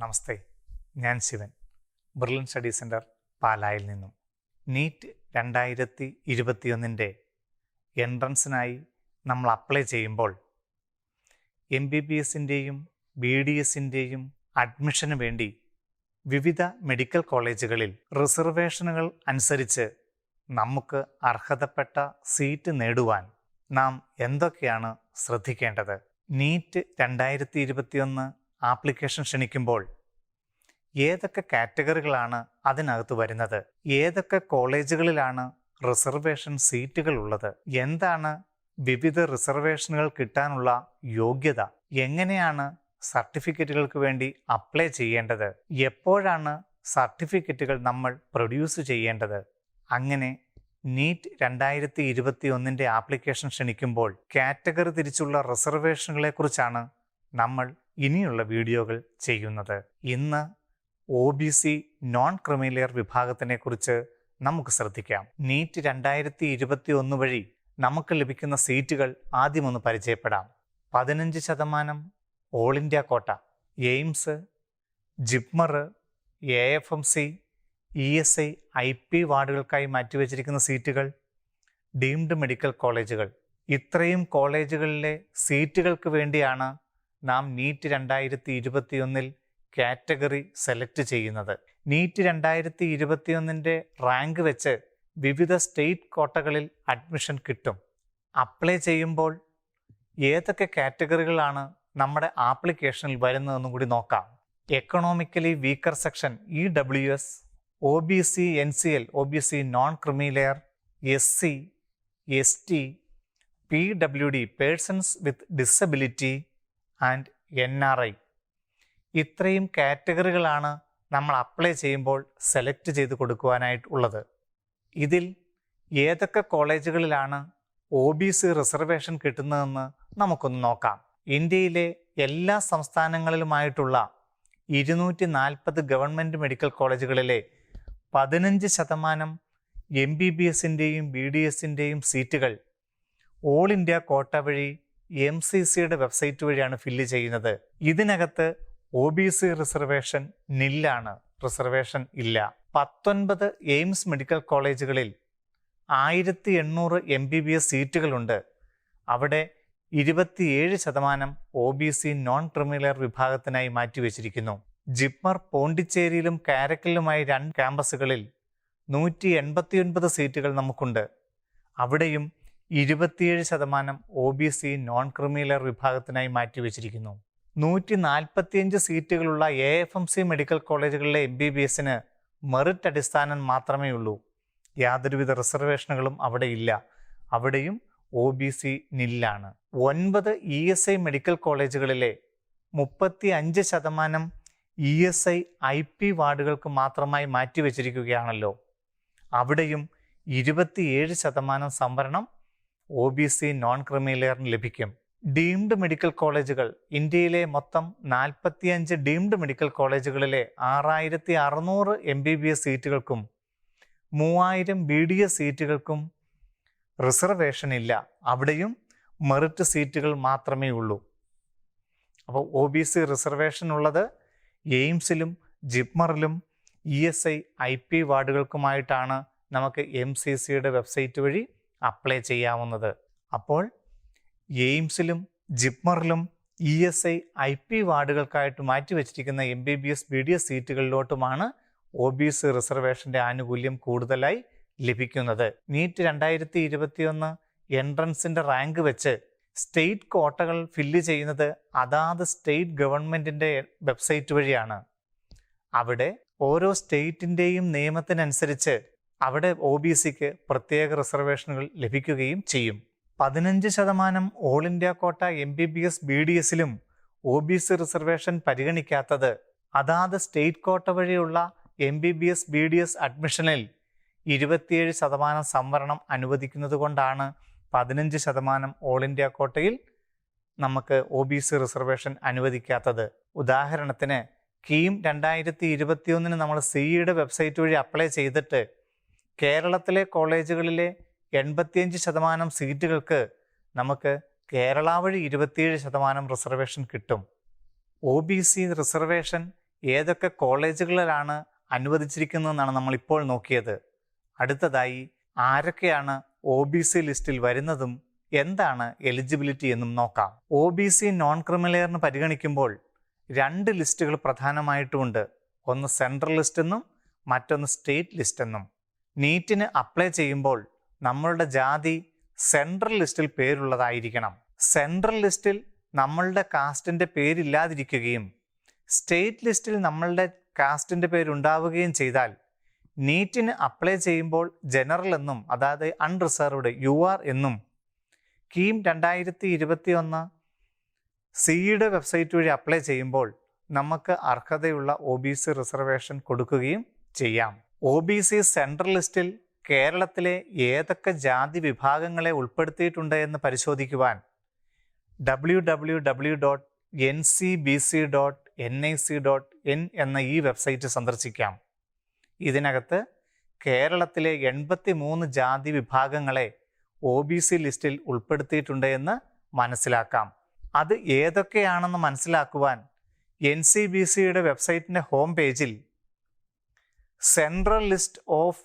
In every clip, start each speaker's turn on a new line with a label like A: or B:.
A: നമസ്തേ, ഞാൻ Shivan, brilliant study centre പാലായിൽ നിന്നും. നീറ്റ് 2021 എൻട്രൻസിനായി നമ്മൾ അപ്ലൈ ചെയ്യുമ്പോൾ MBBSൻ്റെയും BDSൻ്റെയും അഡ്മിഷന് വേണ്ടി വിവിധ മെഡിക്കൽ കോളേജുകളിൽ റിസർവേഷനുകൾ അനുസരിച്ച് നമുക്ക് അർഹതപ്പെട്ട സീറ്റ് നേടുവാൻ നാം എന്തൊക്കെയാണ് ശ്രദ്ധിക്കേണ്ടത്? നീറ്റ് 2021 ആപ്ലിക്കേഷൻ ക്ഷണിക്കുമ്പോൾ ഏതൊക്കെ കാറ്റഗറികളാണ് അതിനകത്ത് വരുന്നത്? ഏതൊക്കെ കോളേജുകളിലാണ് റിസർവേഷൻ സീറ്റുകൾ ഉള്ളത്? എന്താണ് വിവിധ റിസർവേഷനുകൾ കിട്ടാനുള്ള യോഗ്യത? എങ്ങനെയാണ് സർട്ടിഫിക്കറ്റുകൾക്ക് വേണ്ടി അപ്ലൈ ചെയ്യേണ്ടത്? എപ്പോഴാണ് സർട്ടിഫിക്കറ്റുകൾ നമ്മൾ പ്രൊഡ്യൂസ് ചെയ്യേണ്ടത്? അങ്ങനെ നീറ്റ് 2021 ആപ്ലിക്കേഷൻ ക്ഷണിക്കുമ്പോൾ കാറ്റഗറി തിരിച്ചുള്ള റിസർവേഷനുകളെ കുറിച്ചാണ് നമ്മൾ ഇനിയുള്ള വീഡിയോകൾ ചെയ്യുന്നത്. ഇന്ന് OBC നോൺ ക്രിമിലെയർ വിഭാഗത്തിനെ കുറിച്ച് നമുക്ക് ശ്രദ്ധിക്കാം. നീറ്റ് 2021 വഴി നമുക്ക് ലഭിക്കുന്ന സീറ്റുകൾ ആദ്യമൊന്ന് പരിചയപ്പെടാം. 15% all India quota, AIIMS, JIPMER, AFMC, ESI, IP വാർഡുകൾക്കായി മാറ്റിവെച്ചിരിക്കുന്ന സീറ്റുകൾ, ഡീംഡ് മെഡിക്കൽ കോളേജുകൾ. ഇത്രയും കോളേജുകളിലെ സീറ്റുകൾക്ക് വേണ്ടിയാണ് നാം നീറ്റ് 2021 കാറ്റഗറി സെലക്ട് ചെയ്യുന്നത്. നീറ്റ് 2021 റാങ്ക് വെച്ച് വിവിധ സ്റ്റേറ്റ് കോട്ടകളിൽ അഡ്മിഷൻ കിട്ടും. അപ്ലൈ ചെയ്യുമ്പോൾ ഏതൊക്കെ കാറ്റഗറികളാണ് നമ്മുടെ ആപ്ലിക്കേഷനിൽ വരുന്നതെന്നും കൂടി നോക്കാം. Economically weaker section EWS, OBC NCL, OBC non creamy layer, SC, ST, PWD persons with disability and NRI. ഇത്രയും കാറ്റഗറികളാണ് നമ്മൾ അപ്ലൈ ചെയ്യുമ്പോൾ സെലക്ട് ചെയ്ത് കൊടുക്കുവാനായിട്ടുള്ളത്. ഇതിൽ ഏതൊക്കെ കോളേജുകളിലാണ് OBC റിസർവേഷൻ കിട്ടുന്നതെന്ന് നമുക്കൊന്ന് നോക്കാം. ഇന്ത്യയിലെ എല്ലാ സംസ്ഥാനങ്ങളിലുമായിട്ടുള്ള 240 ഗവൺമെൻറ് മെഡിക്കൽ കോളേജുകളിലെ 15% MBBSൻ്റെയും BDSൻ്റെയും സീറ്റുകൾ ഓൾ ഇന്ത്യ കോട്ട വഴി MCCയുടെ വെബ്സൈറ്റ് വഴിയാണ് ഫില്ല് ചെയ്യുന്നത്. ഇതിനകത്ത് OBC റിസർവേഷൻ നില്ലാണ്, റിസർവേഷൻ ഇല്ല. 19 എയിംസ് മെഡിക്കൽ കോളേജുകളിൽ 1800 MBBS സീറ്റുകളുണ്ട്. അവിടെ 27% OBC നോൺ ക്രിമിലെയർ വിഭാഗത്തിനായി മാറ്റിവെച്ചിരിക്കുന്നു. ജിപ്മർ പോണ്ടിച്ചേരിയിലും കാരക്കലിലുമായി 2 ക്യാമ്പസുകളിൽ 189 സീറ്റുകൾ നമുക്കുണ്ട്. അവിടെയും 27% OBC നോൺ ക്രിമിലെയർ വിഭാഗത്തിനായി മാറ്റിവെച്ചിരിക്കുന്നു. 145 സീറ്റുകളുള്ള AFMC മെഡിക്കൽ കോളേജുകളിലെ MBBSന് മെറിറ്റ് അടിസ്ഥാനം മാത്രമേ ഉള്ളൂ. യാതൊരുവിധ റിസർവേഷനുകളും അവിടെ ഇല്ല. അവിടെയും OBC നില്ലാണ്. 9 ESI മെഡിക്കൽ കോളേജുകളിലെ 35% ESI IP വാർഡുകൾക്ക് മാത്രമായി മാറ്റിവെച്ചിരിക്കുകയാണല്ലോ. അവിടെയും 27% സംവരണം OBC നോൺ ക്രിമിലെയറിന് ലഭിക്കും. ഡീംഡ് മെഡിക്കൽ കോളേജുകൾ, ഇന്ത്യയിലെ മൊത്തം 45 ഡീംഡ് മെഡിക്കൽ കോളേജുകളിലെ 6600 MBBS സീറ്റുകൾക്കും 3000 BDS സീറ്റുകൾക്കും റിസർവേഷൻ ഇല്ല. അവിടെയും മെറിറ്റ് സീറ്റുകൾ മാത്രമേ ഉള്ളൂ. അപ്പോൾ OBC റിസർവേഷൻ ഉള്ളത് എയിംസിലും ജിപ്മറിലും ESI IP വാർഡുകൾക്കുമായിട്ടാണ് നമുക്ക് MCCയുടെ വെബ്സൈറ്റ് വഴി അപ്ലൈ ചെയ്യാവുന്നത്. അപ്പോൾ എയിംസിലും ജിപ്മറിലും ESI IP വാർഡുകൾക്കായിട്ട് മാറ്റിവെച്ചിരിക്കുന്ന MBBS BDS സീറ്റുകളിലോട്ടുമാണ് OBC റിസർവേഷൻ്റെ ആനുകൂല്യം കൂടുതലായി ലഭിക്കുന്നത്. നീറ്റ് 2021 എൻട്രൻസിൻ്റെ റാങ്ക് വെച്ച് സ്റ്റേറ്റ് കോട്ടകൾ ഫില്ല് ചെയ്യുന്നത് അതാത് സ്റ്റേറ്റ് ഗവൺമെൻറ്റിൻ്റെ വെബ്സൈറ്റ് വഴിയാണ്. അവിടെ ഓരോ സ്റ്റേറ്റിൻ്റെയും നിയമത്തിനനുസരിച്ച് അവിടെ OBCക്ക് പ്രത്യേക റിസർവേഷനുകൾ ലഭിക്കുകയും ചെയ്യും. 15% ഓൾ ഇന്ത്യ കോട്ട MBBS BDSലും OBC റിസർവേഷൻ പരിഗണിക്കാത്തത് അതാത് സ്റ്റേറ്റ് കോട്ട വഴിയുള്ള MBBS BDS അഡ്മിഷനിൽ 27% സംവരണം അനുവദിക്കുന്നത് കൊണ്ടാണ് 15% ഓൾ ഇന്ത്യ കോട്ടയിൽ നമുക്ക് OBC റിസർവേഷൻ അനുവദിക്കാത്തത്. ഉദാഹരണത്തിന് കീം 2021 നമ്മൾ CEയുടെ വെബ്സൈറ്റ് വഴി അപ്ലൈ ചെയ്തിട്ട് കേരളത്തിലെ കോളേജുകളിലെ 85% സീറ്റുകൾക്ക് നമുക്ക് കേരള വഴി 27% റിസർവേഷൻ കിട്ടും. OBC റിസർവേഷൻ ഏതൊക്കെ കോളേജുകളിലാണ് അനുവദിച്ചിരിക്കുന്നതെന്നാണ് നമ്മളിപ്പോൾ നോക്കിയത്. അടുത്തതായി ആരൊക്കെയാണ് OBC ലിസ്റ്റിൽ വരുന്നതും എന്താണ് എലിജിബിലിറ്റി എന്നും നോക്കാം. OBC നോൺ ക്രിമിലെയറിന് പരിഗണിക്കുമ്പോൾ 2 ലിസ്റ്റുകൾ പ്രധാനമായിട്ടുമുണ്ട്. ഒന്ന് സെൻട്രൽ ലിസ്റ്റ് എന്നും മറ്റൊന്ന് സ്റ്റേറ്റ് ലിസ്റ്റ് എന്നും. നീറ്റിന് അപ്ലൈ ചെയ്യുമ്പോൾ നമ്മളുടെ ജാതി സെൻട്രൽ ലിസ്റ്റിൽ പേരുള്ളതായിരിക്കണം. സെൻട്രൽ ലിസ്റ്റിൽ നമ്മളുടെ കാസ്റ്റിൻ്റെ പേരില്ലാതിരിക്കുകയും സ്റ്റേറ്റ് ലിസ്റ്റിൽ നമ്മളുടെ കാസ്റ്റിൻ്റെ പേരുണ്ടാവുകയും ചെയ്താൽ നീറ്റിന് അപ്ലൈ ചെയ്യുമ്പോൾ ജനറൽ എന്നും അതായത് അൺറിസർവ്ഡ് UR എന്നും കീം 2021 സിയുടെ വെബ്സൈറ്റ് വഴി അപ്ലൈ ചെയ്യുമ്പോൾ നമുക്ക് അർഹതയുള്ള OBC റിസർവേഷൻ കൊടുക്കുകയും ചെയ്യാം. OBC സെൻട്രൽ ലിസ്റ്റിൽ കേരളത്തിലെ ഏതൊക്കെ ജാതി വിഭാഗങ്ങളെ ഉൾപ്പെടുത്തിയിട്ടുണ്ട് എന്ന് പരിശോധിക്കുവാൻ www.ncbc.nic.in എന്ന ഈ വെബ്സൈറ്റ് സന്ദർശിക്കാം. ഇതിനകത്ത് കേരളത്തിലെ 83 ജാതി വിഭാഗങ്ങളെ OBC ലിസ്റ്റിൽ ഉൾപ്പെടുത്തിയിട്ടുണ്ട് എന്ന് മനസ്സിലാക്കാം. അത് ഏതൊക്കെയാണെന്ന് മനസ്സിലാക്കുവാൻ NCBCയുടെ വെബ്സൈറ്റിൻ്റെ ഹോം പേജിൽ സെൻട്രൽ ലിസ്റ്റ് ഓഫ്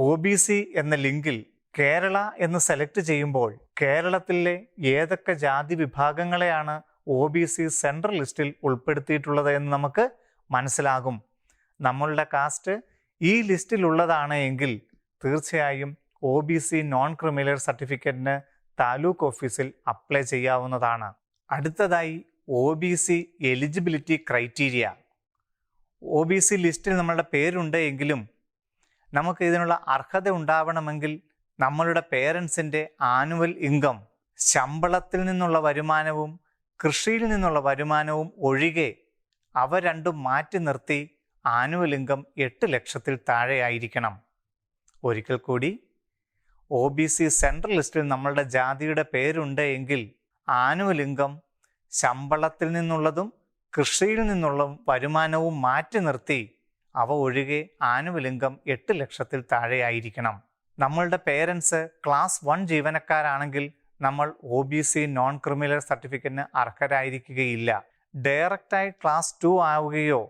A: OBC എന്ന ലിങ്കിൽ കേരള എന്ന് സെലക്ട് ചെയ്യുമ്പോൾ കേരളത്തിലെ ഏതൊക്കെ ജാതി വിഭാഗങ്ങളെയാണ് OBC സെൻട്രൽ ലിസ്റ്റിൽ ഉൾപ്പെടുത്തിയിട്ടുള്ളത് എന്ന് നമുക്ക് മനസ്സിലാകും. നമ്മളുടെ കാസ്റ്റ് ഈ ലിസ്റ്റിലുള്ളതാണ് എങ്കിൽ തീർച്ചയായും OBC നോൺ ക്രിമിലെയർ സർട്ടിഫിക്കറ്റിന് താലൂക്ക് ഓഫീസിൽ അപ്ലൈ ചെയ്യാവുന്നതാണ്. അടുത്തതായി OBC എലിജിബിലിറ്റി ക്രൈറ്റീരിയ. OBC ലിസ്റ്റിൽ നമ്മളുടെ പേരുണ്ട് എങ്കിലും നമുക്ക് ഇതിനുള്ള അർഹത ഉണ്ടാവണമെങ്കിൽ നമ്മളുടെ പേരൻസിൻ്റെ ആനുവൽ ഇൻകം, ശമ്പളത്തിൽ നിന്നുള്ള വരുമാനവും കൃഷിയിൽ നിന്നുള്ള വരുമാനവും ഒഴികെ അവ രണ്ടും മാറ്റി നിർത്തി ആനുവൽ ഇൻകം 8 ലക്ഷത്തിൽ താഴെയായിരിക്കണം. ഒരിക്കൽ കൂടി, OBC സെൻട്രൽ ലിസ്റ്റിൽ നമ്മളുടെ ജാതിയുടെ പേരുണ്ട് എങ്കിൽ ആനുവൽ ഇൻകം ശമ്പളത്തിൽ നിന്നുള്ളതും കൃഷിയിൽ നിന്നുള്ള വരുമാനവും മാറ്റി നിർത്തി അവ ഒഴികെ ആനുവൽ ഇൻകം 8 ലക്ഷത്തിൽ താഴെയായിരിക്കണം. നമ്മളുടെ പേരൻസ് ക്ലാസ് 1 ജീവനക്കാരാണെങ്കിൽ നമ്മൾ OBC നോൺ ക്രിമിലെയർ സർട്ടിഫിക്കറ്റിന് അർഹരായിരിക്കുകയില്ല. ഡയറക്റ്റായി ക്ലാസ് 2 ആവുകയോ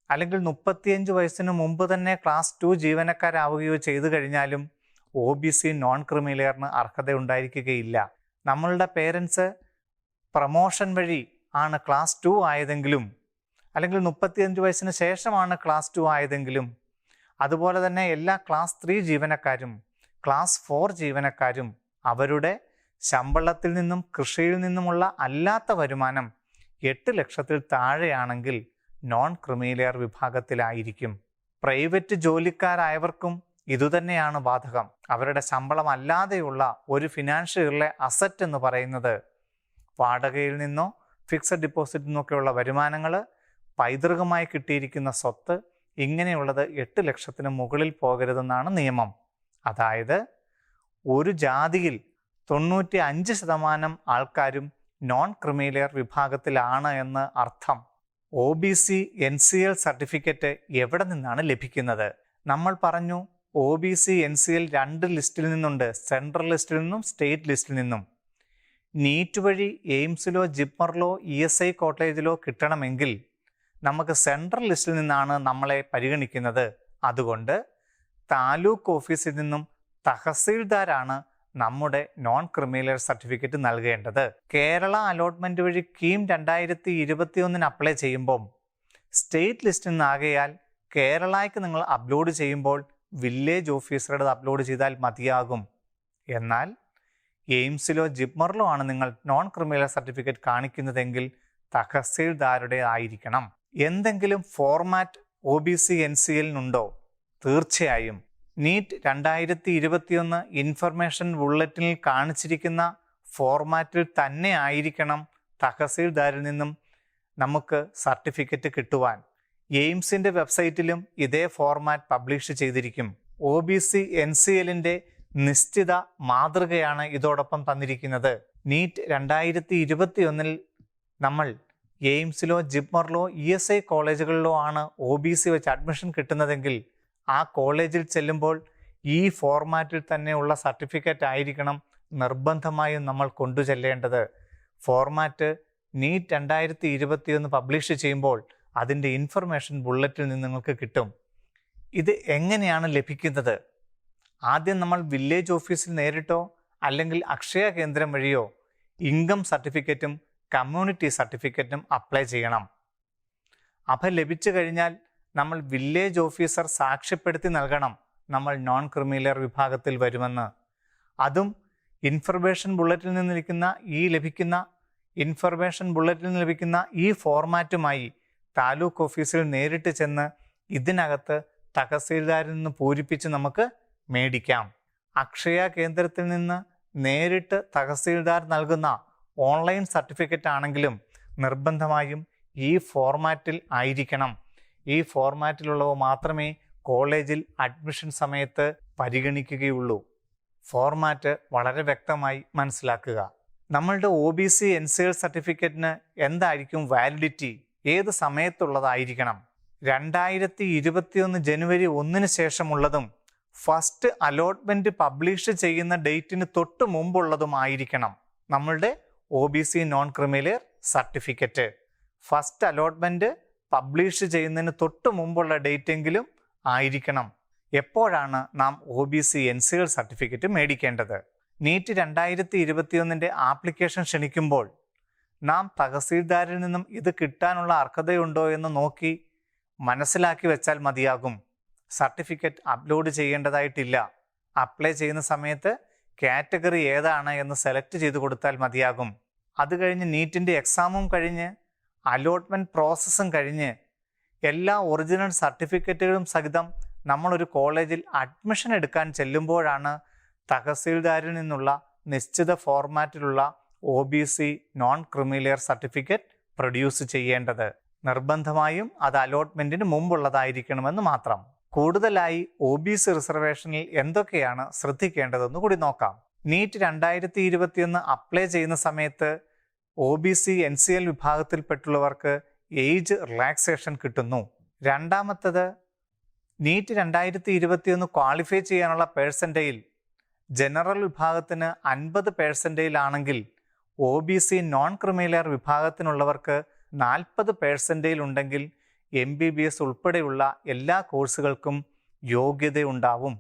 A: അല്ലെങ്കിൽ 35 വയസ്സിന് മുമ്പ് തന്നെ ക്ലാസ് 2 ജീവനക്കാരാവുകയോ ചെയ്തു കഴിഞ്ഞാലും OBC നോൺ ക്രിമിലെയറിന് അർഹത ഉണ്ടായിരിക്കുകയില്ല. നമ്മളുടെ പേരൻസ് പ്രമോഷൻ വഴി ആണ് ക്ലാസ് 2 ആയതെങ്കിലും അല്ലെങ്കിൽ 35 വയസ്സിന് ശേഷമാണ് ക്ലാസ് 2 ആയതെങ്കിലും അതുപോലെ തന്നെ എല്ലാ ക്ലാസ് 3 ജീവനക്കാരും ക്ലാസ് 4 ജീവനക്കാരും അവരുടെ ശമ്പളത്തിൽ നിന്നും കൃഷിയിൽ നിന്നുമുള്ള അല്ലാത്ത വരുമാനം 8 ലക്ഷത്തിൽ താഴെയാണെങ്കിൽ നോൺ ക്രിമിലെയർ വിഭാഗത്തിലായിരിക്കും. പ്രൈവറ്റ് ജോലിക്കാരായവർക്കും ഇതുതന്നെയാണ് ബാധകം. അവരുടെ ശമ്പളം അല്ലാതെയുള്ള ഒരു ഫിനാൻഷ്യലിലെ അസറ്റ് എന്ന് പറയുന്നത് വാടകയിൽ നിന്നോ ഫിക്സഡ് ഡിപ്പോസിറ്റിൽ നിന്നൊക്കെയുള്ള വരുമാനങ്ങൾ, പൈതൃകമായി കിട്ടിയിരിക്കുന്ന സ്വത്ത്, ഇങ്ങനെയുള്ളത് 8 ലക്ഷത്തിന് മുകളിൽ പോകരുതെന്നാണ് നിയമം. അതായത് ഒരു ജാതിയിൽ 95% ആൾക്കാരും നോൺ ക്രിമിലെയർ വിഭാഗത്തിലാണ് എന്ന് അർത്ഥം. OBC NCL സർട്ടിഫിക്കറ്റ് എവിടെ നിന്നാണ് ലഭിക്കുന്നത്? നമ്മൾ പറഞ്ഞു OBC NCL 2 ലിസ്റ്റിൽ നിന്നുണ്ട്, സെൻട്രൽ ലിസ്റ്റിൽ നിന്നും സ്റ്റേറ്റ് ലിസ്റ്റിൽ നിന്നും. നീറ്റ് വഴി എയിംസിലോ ജിപ്മറിലോ ESI കോളേജിലോ കിട്ടണമെങ്കിൽ നമുക്ക് സെൻട്രൽ ലിസ്റ്റിൽ നിന്നാണ് നമ്മളെ പരിഗണിക്കുന്നത്. അതുകൊണ്ട് താലൂക്ക് ഓഫീസിൽ നിന്നും തഹസീൽദാരാണ് നമ്മുടെ നോൺ ക്രിമിലെയർ സർട്ടിഫിക്കറ്റ് നൽകേണ്ടത്. കേരള അലോട്ട്മെന്റ് വഴി കീം 2021 അപ്ലൈ ചെയ്യുമ്പോൾ സ്റ്റേറ്റ് ലിസ്റ്റിൽ നിന്നാകയാൽ കേരളയ്ക്ക് നിങ്ങൾ അപ്ലോഡ് ചെയ്യുമ്പോൾ വില്ലേജ് ഓഫീസറുടെ അപ്ലോഡ് ചെയ്താൽ മതിയാകും. എന്നാൽ എയിംസിലോ ജിപ്മറിലോ ആണ് നിങ്ങൾ നോൺ ക്രിമിലെയർ സർട്ടിഫിക്കറ്റ് കാണിക്കുന്നതെങ്കിൽ തഹസീൽദാരുടെ ആയിരിക്കണം. എന്തെങ്കിലും ഫോർമാറ്റ് OBC NCLനുണ്ടോ? തീർച്ചയായും നീറ്റ് 2021 ഇൻഫർമേഷൻ ബുള്ളറ്റിനിൽ കാണിച്ചിരിക്കുന്ന ഫോർമാറ്റിൽ തന്നെ ആയിരിക്കണം തഹസീൽദാരിൽ നിന്നും നമുക്ക് സർട്ടിഫിക്കറ്റ് കിട്ടുവാൻ. എയിംസിൻ്റെ വെബ്സൈറ്റിലും ഇതേ ഫോർമാറ്റ് പബ്ലിഷ് ചെയ്തിരിക്കും. OBC NCLൻ്റെ നിശ്ചിത മാതൃകയാണ് ഇതോടൊപ്പം തന്നിരിക്കുന്നത്. നീറ്റ് 2021 നമ്മൾ എയിംസിലോ ജിപ്മറിലോ ESI കോളേജുകളിലോ ആണ് OBC വെച്ച് അഡ്മിഷൻ കിട്ടുന്നതെങ്കിൽ ആ കോളേജിൽ ചെല്ലുമ്പോൾ ഈ ഫോർമാറ്റിൽ തന്നെയുള്ള സർട്ടിഫിക്കറ്റ് ആയിരിക്കണം നിർബന്ധമായും നമ്മൾ കൊണ്ടുചെല്ലേണ്ടത്. ഫോർമാറ്റ് നീറ്റ് 2021 പബ്ലിഷ് ചെയ്യുമ്പോൾ അതിൻ്റെ ഇൻഫർമേഷൻ ബുള്ളറ്റിൽ നിന്ന് നിങ്ങൾക്ക് കിട്ടും. ഇത് എങ്ങനെയാണ് ലഭിക്കുന്നത്? ആദ്യം നമ്മൾ വില്ലേജ് ഓഫീസിൽ നേരിട്ടോ അല്ലെങ്കിൽ അക്ഷയ കേന്ദ്രം വഴിയോ ഇൻകം സർട്ടിഫിക്കറ്റും കമ്മ്യൂണിറ്റി സർട്ടിഫിക്കറ്റും അപ്ലൈ ചെയ്യണം. അപ്പോൾ ലഭിച്ചു കഴിഞ്ഞാൽ നമ്മൾ വില്ലേജ് ഓഫീസർ സാക്ഷ്യപ്പെടുത്തി നൽകണം നമ്മൾ നോൺ ക്രിമിലെയർ വിഭാഗത്തിൽ വരുമെന്ന്. അതും ഇൻഫർമേഷൻ ബുള്ളറ്റിൽ നിന്ന് ലഭിക്കുന്ന ഈ ഫോർമാറ്റുമായി താലൂക്ക് ഓഫീസിൽ നേരിട്ട് ചെന്ന് ഇതിനകത്ത് തഹസീൽദാരിൽ നിന്ന് പൂരിപ്പിച്ച് നമുക്ക് മേടിക്കാം. അക്ഷയ കേന്ദ്രത്തിൽ നിന്ന് നേരിട്ട് തഹസീൽദാർ നൽകുന്ന ഓൺലൈൻ സർട്ടിഫിക്കറ്റ് ആണെങ്കിലും നിർബന്ധമായും ഈ ഫോർമാറ്റിൽ ആയിരിക്കണം. ഈ ഫോർമാറ്റിലുള്ളവ മാത്രമേ കോളേജിൽ അഡ്മിഷൻ സമയത്ത് പരിഗണിക്കുകയുള്ളൂ. ഫോർമാറ്റ് വളരെ വ്യക്തമായി മനസ്സിലാക്കുക. നമ്മളുടെ OBC NCL സർട്ടിഫിക്കറ്റിന് എന്തായിരിക്കും വാലിഡിറ്റി? ഏത് സമയത്തുള്ളതായിരിക്കണം? 2021 ജനുവരി 1 ശേഷമുള്ളതും ഫസ്റ്റ് അലോട്ട്മെന്റ് പബ്ലിഷ് ചെയ്യുന്ന ഡേറ്റിന് തൊട്ട് മുമ്പുള്ളതുമായിരിക്കണം നമ്മളുടെ OBC non creamy layer certificate. First allotment publish ചെയ്യുന്നതിന് തൊട്ട് മുമ്പുള്ള ഡേറ്റ് എങ്കിലും ആയിരിക്കണം. എപ്പോഴാണ് നാം OBC NCL സർട്ടിഫിക്കറ്റ് മേടിക്കേണ്ടത്? നീറ്റ് 2021 ആപ്ലിക്കേഷൻ ക്ഷണിക്കുമ്പോൾ നാം തഹസീൽദാരിൽ നിന്നും ഇത് കിട്ടാനുള്ള അർഹതയുണ്ടോ എന്ന് നോക്കി മനസ്സിലാക്കി വെച്ചാൽ മതിയാകും. Certificate upload ചെയ്യേണ്ടതായിട്ടില്ല. അപ്ലൈ ചെയ്യുന്ന സമയത്ത് കാറ്റഗറി ഏതാണ് എന്ന് സെലക്ട് ചെയ്ത് കൊടുത്താൽ മതിയാകും. അത് കഴിഞ്ഞ് നീറ്റിൻ്റെ എക്സാമും കഴിഞ്ഞ് അലോട്ട്മെൻറ്റ് പ്രോസസ്സും കഴിഞ്ഞ് എല്ലാ ഒറിജിനൽ സർട്ടിഫിക്കറ്റുകളും സഹിതം നമ്മളൊരു കോളേജിൽ അഡ്മിഷൻ എടുക്കാൻ ചെല്ലുമ്പോഴാണ് തഹസീൽദാരിൽ നിന്നുള്ള നിശ്ചിത ഫോർമാറ്റിലുള്ള OBC non creamy layer certificate produce ചെയ്യേണ്ടത്. നിർബന്ധമായും അത് അലോട്ട്മെൻറ്റിന് മുമ്പുള്ളതായിരിക്കണമെന്ന് മാത്രം. കൂടുതലായി OBC റിസർവേഷനിൽ എന്തൊക്കെയാണ് ശ്രദ്ധിക്കേണ്ടതെന്ന് കൂടി നോക്കാം. നീറ്റ് 2021 അപ്ലൈ ചെയ്യുന്ന സമയത്ത് OBC NCL വിഭാഗത്തിൽപ്പെട്ടുള്ളവർക്ക് ഏജ് റിലാക്സേഷൻ കിട്ടുന്നു. രണ്ടാമത്തത്, നീറ്റ് 2021 ക്വാളിഫൈ ചെയ്യാനുള്ള പേഴ്സൻറ്റേജിൽ ജനറൽ വിഭാഗത്തിന് 50% ആണെങ്കിൽ OBC നോൺ ക്രിമിലെയർ വിഭാഗത്തിനുള്ളവർക്ക് 40% ഉണ്ടെങ്കിൽ MBBS ഉൾപ്പെടെയുള്ള എല്ലാ കോഴ്സുകൾക്കും യോഗ്യതയുണ്ടാവും.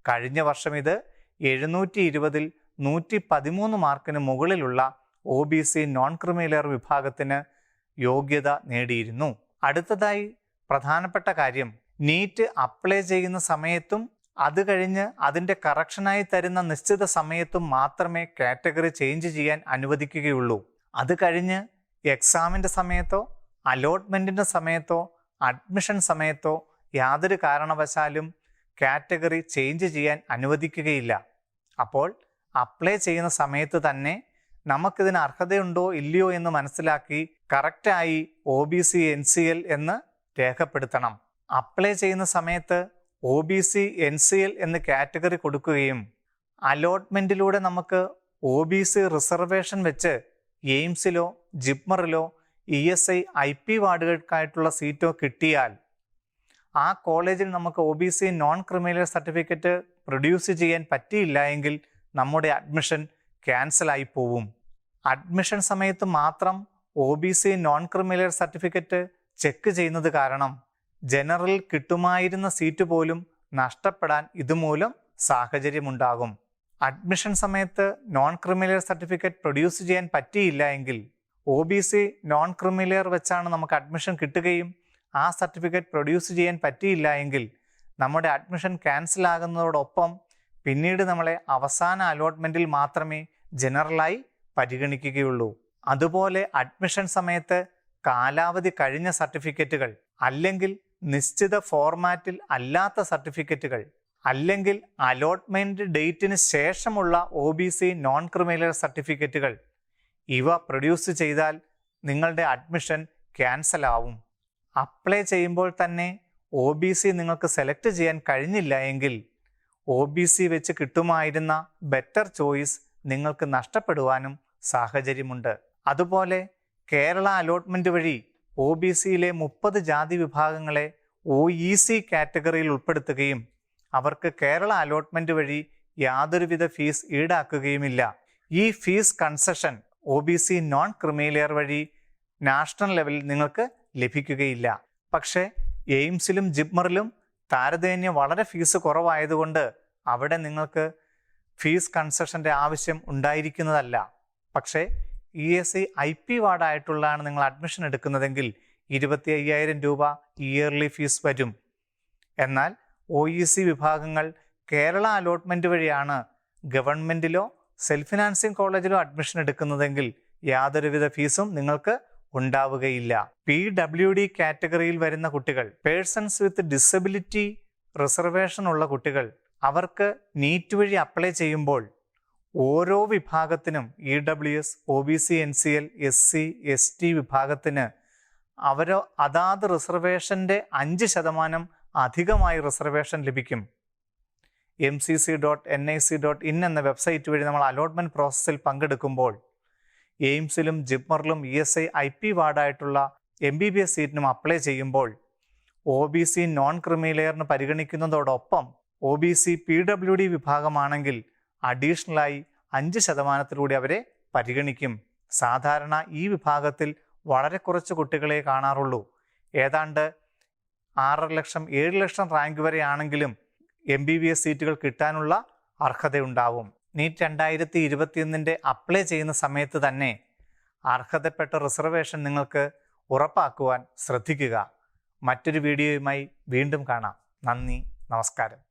A: കഴിഞ്ഞ വർഷം ഇത് 720-ൽ 113 മാർക്കിന് മുകളിലുള്ള OBC നോൺ ക്രിമിലെയർ വിഭാഗത്തിന് യോഗ്യത നേടിയിരുന്നു. അടുത്തതായി പ്രധാനപ്പെട്ട കാര്യം, നീറ്റ് അപ്ലൈ ചെയ്യുന്ന സമയത്തും അത് കഴിഞ്ഞ് അതിൻ്റെ കറക്ഷനായി തരുന്ന നിശ്ചിത സമയത്തും മാത്രമേ കാറ്റഗറി ചേഞ്ച് ചെയ്യാൻ അനുവദിക്കുകയുള്ളൂ. അത് കഴിഞ്ഞ് എക്സാമിൻ്റെ സമയത്തോ അലോട്ട്മെൻറ്റിൻ്റെ സമയത്തോ അഡ്മിഷൻ സമയത്തോ യാതൊരു കാരണവശാലും കാറ്റഗറി ചേഞ്ച് ചെയ്യാൻ അനുവദിക്കുകയില്ല. അപ്പോൾ അപ്ലൈ ചെയ്യുന്ന സമയത്ത് തന്നെ നമുക്കിതിന് അർഹതയുണ്ടോ ഇല്ലയോ എന്ന് മനസ്സിലാക്കി കറക്റ്റായി OBC NCL എന്ന് രേഖപ്പെടുത്തണം. അപ്ലൈ ചെയ്യുന്ന സമയത്ത് OBC NCL എന്ന് കാറ്റഗറി കൊടുക്കുകയും അലോട്ട്മെൻറ്റിലൂടെ നമുക്ക് OBC റിസർവേഷൻ വെച്ച് എയിംസിലോ ജിപ്മറിലോ ESI IP വാർഡുകൾക്കായിട്ടുള്ള സീറ്റോ കിട്ടിയാൽ ആ കോളേജിൽ നമുക്ക് OBC non creamy layer certificate produce ചെയ്യാൻ പറ്റിയില്ല എങ്കിൽ നമ്മുടെ അഡ്മിഷൻ ക്യാൻസലായി പോവും. അഡ്മിഷൻ സമയത്ത് മാത്രം OBC non creamy layer certificate check ചെയ്യുന്നത് കാരണം ജനറൽ കിട്ടുമായിരുന്ന സീറ്റ് പോലും നഷ്ടപ്പെടാൻ ഇതുമൂലം സാഹചര്യമുണ്ടാകും. അഡ്മിഷൻ സമയത്ത് നോൺ ക്രിമിലെയർ സർട്ടിഫിക്കറ്റ് പ്രൊഡ്യൂസ് ചെയ്യാൻ പറ്റിയില്ല എങ്കിൽ OBC നോൺ ക്രിമിലെയർ വെച്ചാണ് നമുക്ക് അഡ്മിഷൻ കിട്ടുകയും ആ സർട്ടിഫിക്കറ്റ് പ്രൊഡ്യൂസ് ചെയ്യാൻ പറ്റിയില്ല എങ്കിൽ നമ്മുടെ അഡ്മിഷൻ ക്യാൻസൽ ആകുന്നതോടൊപ്പം പിന്നീട് നമ്മളെ അവസാന അലോട്ട്മെൻറ്റിൽ മാത്രമേ ജനറലായി പരിഗണിക്കുകയുള്ളൂ. അതുപോലെ അഡ്മിഷൻ സമയത്ത് കാലാവധി കഴിഞ്ഞ സർട്ടിഫിക്കറ്റുകൾ, അല്ലെങ്കിൽ നിശ്ചിത ഫോർമാറ്റിൽ അല്ലാത്ത സർട്ടിഫിക്കറ്റുകൾ, അല്ലെങ്കിൽ അലോട്ട്മെൻറ്റ് ഡേറ്റിന് ശേഷമുള്ള OBC നോൺ ക്രിമിലെയർ സർട്ടിഫിക്കറ്റുകൾ, ഇവ പ്രൊഡ്യൂസ് ചെയ്താൽ നിങ്ങളുടെ അഡ്മിഷൻ ക്യാൻസൽ ആവും. അപ്ലൈ ചെയ്യുമ്പോൾ തന്നെ OBC നിങ്ങൾക്ക് സെലക്ട് ചെയ്യാൻ കഴിഞ്ഞില്ല എങ്കിൽ OBC വെച്ച് കിട്ടുമായിരുന്ന ബെറ്റർ ചോയ്സ് നിങ്ങൾക്ക് നഷ്ടപ്പെടുവാനും സാഹചര്യമുണ്ട്. അതുപോലെ കേരള അലോട്ട്മെൻറ്റ് വഴി OBCയിലെ 30 ജാതി വിഭാഗങ്ങളെ OEC കാറ്റഗറിയിൽ ഉൾപ്പെടുത്തുകയും അവർക്ക് കേരള അലോട്ട്മെൻറ്റ് വഴി യാതൊരുവിധ ഫീസ് ഈടാക്കുകയുമില്ല. ഈ fees concession OBC non creamy layer വഴി നാഷണൽ ലെവലിൽ നിങ്ങൾക്ക് ലഭിക്കുകയില്ല. പക്ഷേ എയിംസിലും ജിപ്മറിലും താരതമ്യേന വളരെ ഫീസ് കുറവായതുകൊണ്ട് അവിടെ നിങ്ങൾക്ക് ഫീസ് കൺസെഷൻ്റെ ആവശ്യം ഉണ്ടായിരിക്കുന്നതല്ല. പക്ഷേ ESE IP വാർഡായിട്ടുള്ളതാണ് നിങ്ങൾ അഡ്മിഷൻ എടുക്കുന്നതെങ്കിൽ 25,000 രൂപ ഇയർലി ഫീസ് വരും. എന്നാൽ OEC വിഭാഗങ്ങൾ കേരള അലോട്ട്മെൻറ്റ് വഴിയാണ് ഗവൺമെൻറ്റിലോ സെൽഫ് ഫിനാൻസിങ് കോളേജിലോ അഡ്മിഷൻ എടുക്കുന്നതെങ്കിൽ യാതൊരുവിധ ഫീസും നിങ്ങൾക്ക് ഉണ്ടാവുകയില്ല. PWD കാറ്റഗറിയിൽ വരുന്ന കുട്ടികൾ, പേഴ്സൺസ് വിത്ത് ഡിസബിലിറ്റി റിസർവേഷൻ ഉള്ള കുട്ടികൾ, അവർക്ക് നീറ്റ് വഴി അപ്ലൈ ചെയ്യുമ്പോൾ ഓരോ വിഭാഗത്തിനും EWS, OBC, NCL, SC, ST വിഭാഗത്തിന് അതാത് റിസർവേഷൻ്റെ 5% അധികമായി റിസർവേഷൻ ലഭിക്കും. mcc.nic.in എന്ന വെബ്സൈറ്റ് വഴി നമ്മൾ അലോട്ട്മെൻറ്റ് പ്രോസസ്സിൽ പങ്കെടുക്കുമ്പോൾ എയിംസിലും ജിപ്മറിലും ESI IP വാർഡായിട്ടുള്ള MBBS സീറ്റിനും അപ്ലൈ ചെയ്യുമ്പോൾ OBC നോൺ ക്രിമി ലെയറിന് പരിഗണിക്കുന്നതോടൊപ്പം OBC PWD വിഭാഗമാണെങ്കിൽ അഡീഷണലായി 5% അവരെ പരിഗണിക്കും. സാധാരണ ഈ വിഭാഗത്തിൽ വളരെ കുറച്ച് കുട്ടികളെ കാണാറുള്ളൂ. ഏതാണ്ട് 6 ലക്ഷം 7 ലക്ഷം റാങ്ക് വരെ ആണെങ്കിലും MBBS സീറ്റുകൾ കിട്ടാനുള്ള അർഹതയുണ്ടാവും. നീറ്റ് 2021 അപ്ലൈ ചെയ്യുന്ന സമയത്ത് തന്നെ അർഹതപ്പെട്ട റിസർവേഷൻ നിങ്ങൾക്ക് ഉറപ്പാക്കുവാൻ ശ്രദ്ധിക്കുക. മറ്റൊരു വീഡിയോയുമായി വീണ്ടും കാണാം. നന്ദി, നമസ്കാരം.